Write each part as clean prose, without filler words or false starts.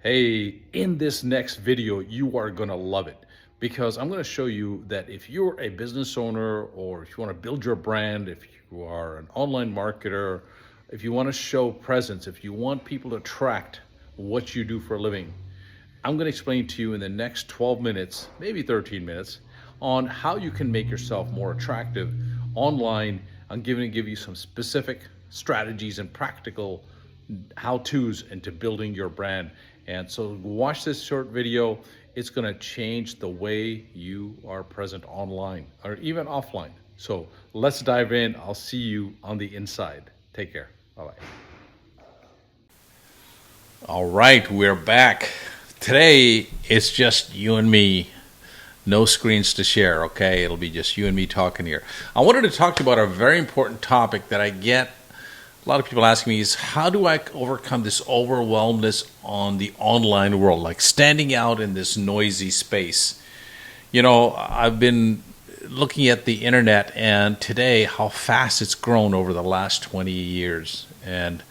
Hey, in this next video, you are going to love it because I'm going to show you that if you're a business owner or if you want to build your brand, if you are an online marketer, if you want to show presence, if you want people to track what you do for a living, I'm going to explain to you in the next 12 minutes, maybe 13 minutes, on how you can make yourself more attractive online. I'm going to give you some specific strategies and practical how-tos into building your brand. And so watch this short video. It's going to change the way you are present online or even offline. So let's dive in. I'll see you on the inside. Take care. Bye-bye. All right, we're back. Today, it's just you and me. No screens to share, okay? It'll be just you and me talking here. I wanted to talk to you about a very important topic that I get a lot of people asking me is how do I overcome this overwhelmness on the online world, like standing out in this noisy space? You know, I've been looking at the internet and today how fast it's grown over the last 20 years. And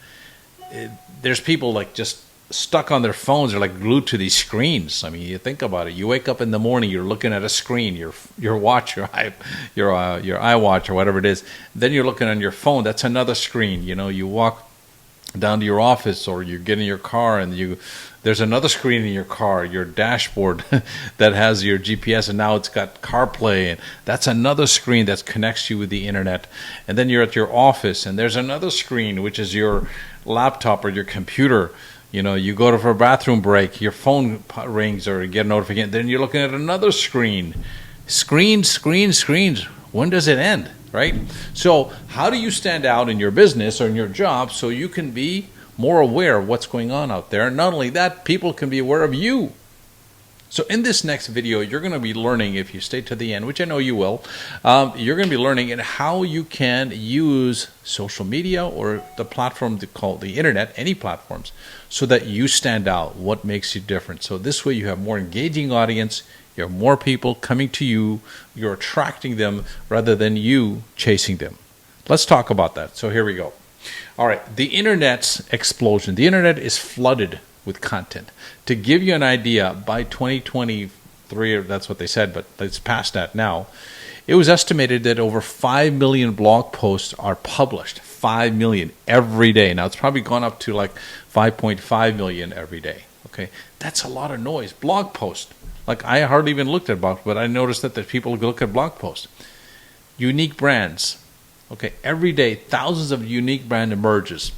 there's people like just stuck on their phones or like glued to these screens. I mean, you think about it. You wake up in the morning, you're looking at a screen, your watch, your iWatch or whatever it is. Then you're looking on your phone. That's another screen. You know, you walk down to your office or you get in your car and there's another screen in your car, your dashboard that has your GPS, and now it's got CarPlay, and that's another screen that connects you with the internet. And then you're at your office and there's another screen which is your laptop or your computer. You know, you go to for a bathroom break, your phone rings or you get a notification, then you're looking at another screen. Screens. When does it end, right? So how do you stand out in your business or in your job so you can be more aware of what's going on out there? And not only that, people can be aware of you. So in this next video, you're going to be learning, if you stay to the end, which I know you will, you're going to be learning in how you can use social media or the platform called the internet, any platforms, so that you stand out, what makes you different. So this way you have more engaging audience, you have more people coming to you, you're attracting them rather than you chasing them. Let's talk about that. So here we go. All right, the internet's explosion. The internet is flooded with content. To give you an idea, by 2023, that's what they said, but it's past that now, it was estimated that over 5 million blog posts are published. 5 million every day. Now, it's probably gone up to like 5.5 million every day. Okay, that's a lot of noise. Blog posts. Like, I hardly even looked at blog, but I noticed that people look at blog posts. Unique brands. Okay, every day, thousands of unique brand emerges.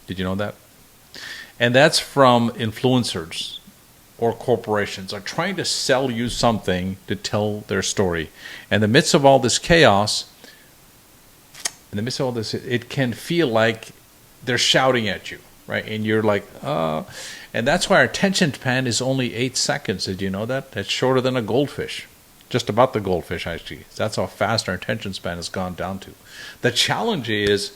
Did you know that? And that's from influencers or corporations are trying to sell you something to tell their story. In the midst of all this chaos, in the midst of all this, it can feel like they're shouting at you, right? And you're like, and that's why our attention span is only 8 seconds. Did you know that? That's shorter than a goldfish. Just about the goldfish, actually. That's how fast our attention span has gone down to. The challenge is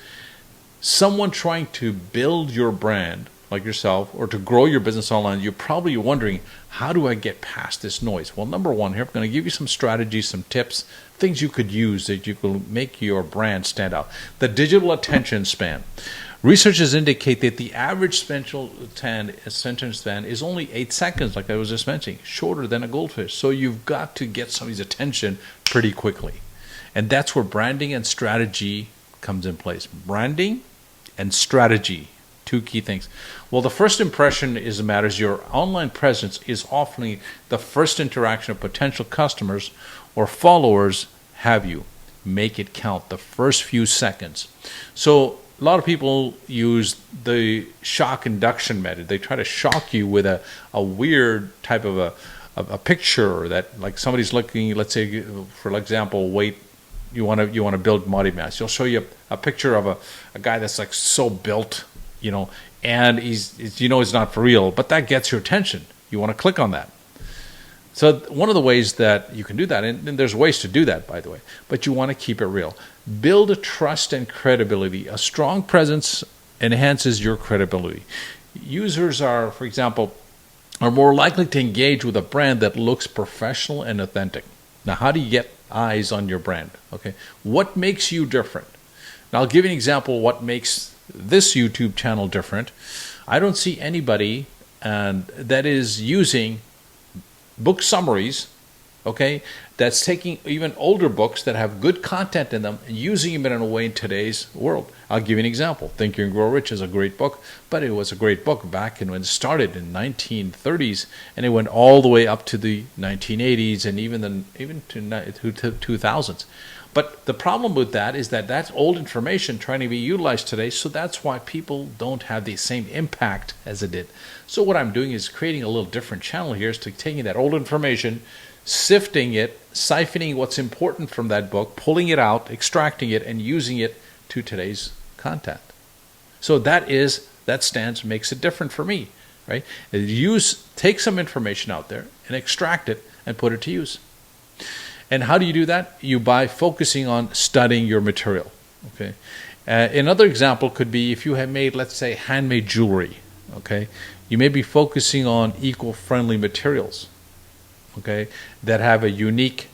someone trying to build your brand like yourself, or to grow your business online, you're probably wondering, how do I get past this noise? Well, number one here, I'm going to give you some strategies, some tips, things you could use that you can make your brand stand out. The digital attention span. Researchers indicate that the average attention span is only 8 seconds, like I was just mentioning, shorter than a goldfish. So you've got to get somebody's attention pretty quickly. And that's where branding and strategy comes in place. Branding and strategy. Two key things. Well, the first impression is matters. Your online presence is often the first interaction of potential customers or followers have you. Make it count, the first few seconds. So a lot of people use the shock induction method. They try to shock you with a weird type of a picture that, like, somebody's looking, let's say, for example, weight. You want to build body mass. He'll show you a picture of a guy that's like so built, you know, and he's not for real, but that gets your attention. You want to click on that. So one of the ways that you can do that, and there's ways to do that, by the way, but you want to keep it real. Build a trust and credibility. A strong presence enhances your credibility. Users are, for example, are more likely to engage with a brand that looks professional and authentic. Now, how do you get eyes on your brand? Okay, what makes you different? Now, I'll give you an example of what makes this YouTube channel different. I don't see anybody and that is using book summaries, okay, that's taking even older books that have good content in them and using them in a way in today's world. I'll give you an example. Think and Grow Rich is a great book, but it was a great book back when it started in 1930s, and it went all the way up to the 1980s and even to 2000s. But the problem with that is that that's old information trying to be utilized today, so that's why people don't have the same impact as it did. So what I'm doing is creating a little different channel here, is to taking that old information, sifting it, siphoning what's important from that book, pulling it out, extracting it, and using it to today's content. So that stance makes it different for me, right? Take some information out there and extract it and put it to use. And how do you do that? By focusing on studying your material. Okay. Another example could be if you have made, let's say, handmade jewelry. Okay. You may be focusing on eco-friendly materials. Okay, that have a unique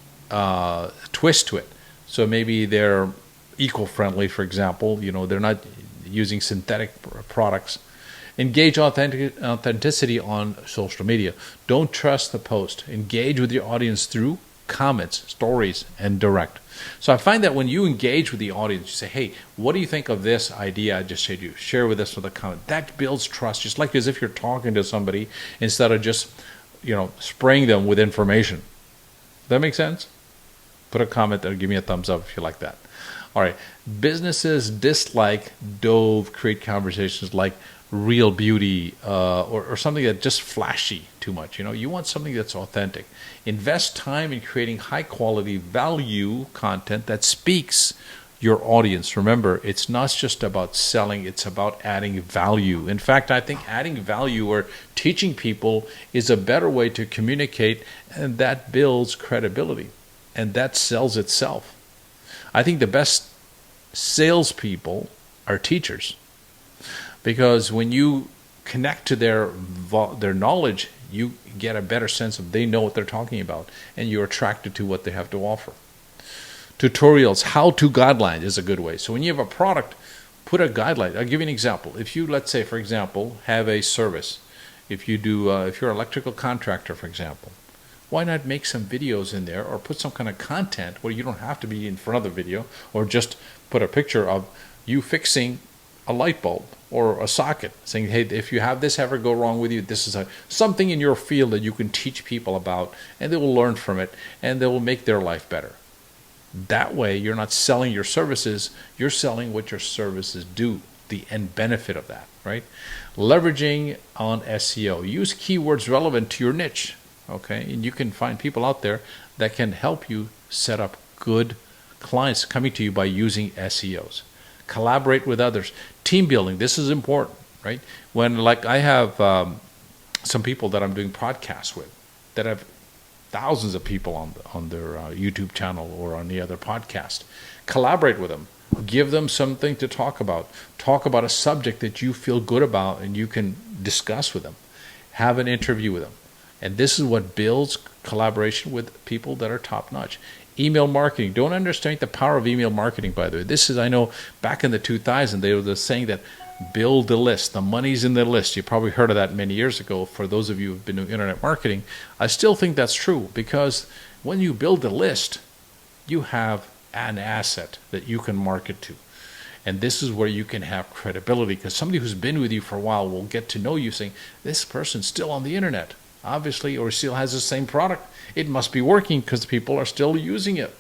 twist to it. So maybe they're eco-friendly, for example. They're not using synthetic products. Engage authenticity on social media. Don't trust the post. Engage with your audience through comments, stories, and direct. So I find that when you engage with the audience, you say, hey, what do you think of this idea I just showed you? Share with us with a comment. That builds trust, just like as if you're talking to somebody instead of just spraying them with information. Does that make sense? Put a comment there, give me a thumbs up if you like that. All right. Businesses dislike create conversations like real beauty or something that's just flashy too much. You want something that's authentic. Invest time in creating high quality value content that speaks your audience. Remember, it's not just about selling, it's about adding value. In fact, I think adding value or teaching people is a better way to communicate, and that builds credibility, and that sells itself. I think the best salespeople are teachers, because when you connect to their knowledge, you get a better sense of they know what they're talking about, and you're attracted to what they have to offer. Tutorials, how-to guidelines is a good way. So when you have a product, put a guideline. I'll give you an example. If you, let's say, for example, have a service, if you're an electrical contractor, for example, why not make some videos in there or put some kind of content where you don't have to be in front of the video, or just put a picture of you fixing a light bulb or a socket, saying, hey, if you have this ever go wrong with you, this is something in your field that you can teach people about, and they will learn from it, and they will make their life better. That way, you're not selling your services, you're selling what your services do, the end benefit of that, right? Leveraging on SEO. Use keywords relevant to your niche, okay? And you can find people out there that can help you set up good clients coming to you by using SEOs. Collaborate with others. Team building, this is important, right? When, like, I have some people that I'm doing podcasts with that have thousands of people on their YouTube channel or on the other podcast. Collaborate with them. Give them something to talk about. Talk about a subject that you feel good about and you can discuss with them. Have an interview with them. And this is what builds collaboration with people that are top-notch. Email marketing. Don't underestimate the power of email marketing, by the way. This is, I know, back in the 2000s, they were saying that build the list. The money's in the list. You probably heard of that many years ago. For those of you who've been doing internet marketing, I still think that's true, because when you build a list, you have an asset that you can market to. And this is where you can have credibility, because somebody who's been with you for a while will get to know you, saying, this person's still on the internet, obviously, or still has the same product. It must be working because people are still using it.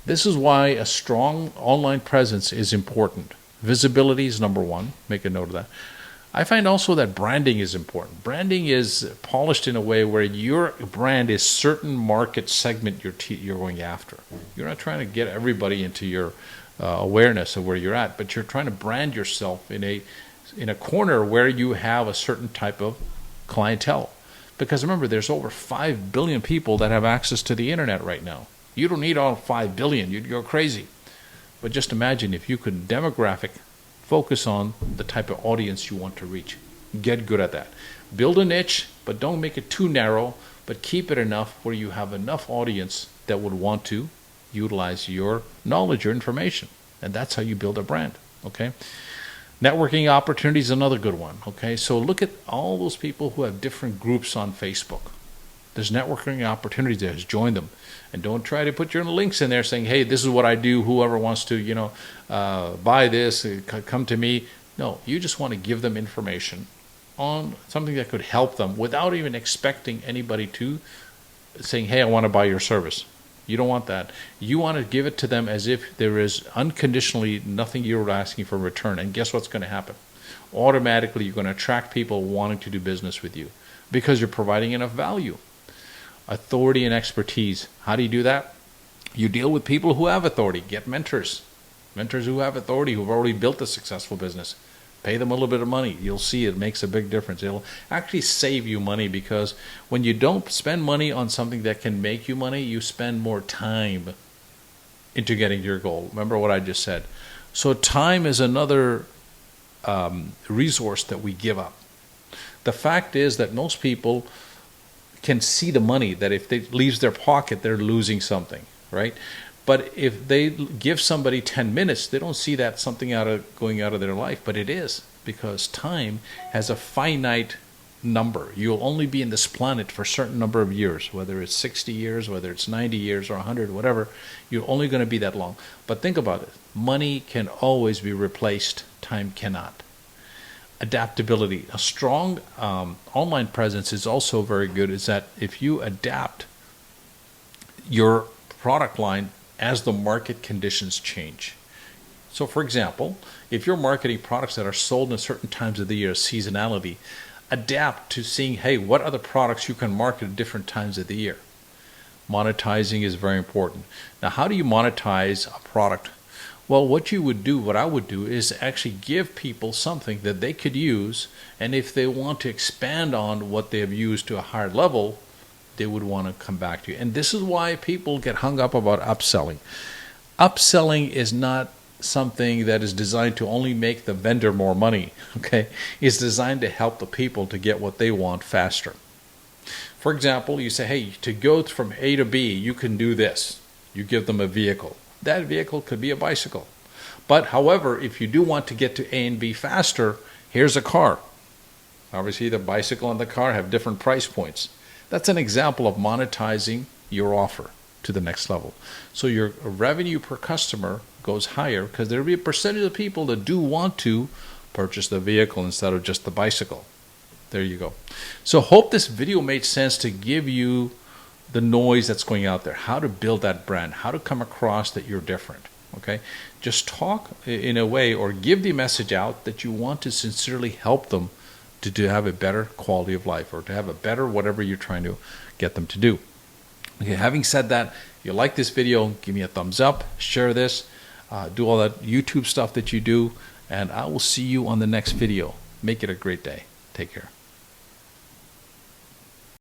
This is why a strong online presence is important. Visibility is number one. Make a note of that. I find also that branding is important. Branding is polished in a way where your brand is certain market segment you're going after. You're not trying to get everybody into your awareness of where you're at, but you're trying to brand yourself in a corner where you have a certain type of clientele. Because remember, there's over 5 billion people that have access to the internet right now. You don't need all 5 billion. You'd go crazy. But just imagine if you could demographic focus on the type of audience you want to reach. Get good at that. Build a niche, but don't make it too narrow, but keep it enough where you have enough audience that would want to utilize your knowledge, your information. And that's how you build a brand, okay? Networking opportunities is another good one. Okay, so look at all those people who have different groups on Facebook. There's networking opportunities there. Just join them, and don't try to put your links in there saying, "Hey, this is what I do. Whoever wants to, buy this, come to me." No, you just want to give them information on something that could help them without even expecting anybody to saying, "Hey, I want to buy your service." You don't want that. You want to give it to them as if there is unconditionally nothing you're asking for in return. And guess what's going to happen? Automatically, you're going to attract people wanting to do business with you because you're providing enough value. Authority and expertise. How do you do that? You deal with people who have authority. Get mentors. Mentors who have authority, who've already built a successful business. Pay them a little bit of money. You'll see it makes a big difference. It'll actually save you money, because when you don't spend money on something that can make you money, you spend more time into getting your goal. Remember what I just said. So time is another resource that we give up. The fact is that most people can see the money, that if it leaves their pocket, they're losing something, right? But if they give somebody 10 minutes, they don't see that something going out of their life, but it is, because time has a finite number. You'll only be in this planet for a certain number of years, whether it's 60 years, whether it's 90 years or 100, whatever. You're only going to be that long. But think about it. Money can always be replaced. Time cannot. Adaptability. A strong online presence is also very good. Is that if you adapt your product line as the market conditions change. So for example, if you're marketing products that are sold in certain times of the year, seasonality, adapt to seeing, hey, what other products you can market at different times of the year. Monetizing is very important. Now, how do you monetize a product? Well, what I would do is actually give people something that they could use, and if they want to expand on what they have used to a higher level, they would want to come back to you. And this is why people get hung up about upselling. Upselling is not something that is designed to only make the vendor more money, okay? It's designed to help the people to get what they want faster. For example, you say, hey, to go from A to B, you can do this. You give them a vehicle. That vehicle could be a bicycle. But however, if you do want to get to A and B faster, here's a car. Obviously, the bicycle and the car have different price points. That's an example of monetizing your offer to the next level. So your revenue per customer goes higher because there will be a percentage of people that do want to purchase the vehicle instead of just the bicycle. There you go. So hope this video made sense to give you the noise that's going out there, how to build that brand, how to come across that you're different. Okay, just talk in a way or give the message out that you want to sincerely help them to have a better quality of life, or to have a better whatever you're trying to get them to do. Okay, having said that, if you like this video, give me a thumbs up, share this, do all that YouTube stuff that you do, and I will see you on the next video. Make it a great day. Take care.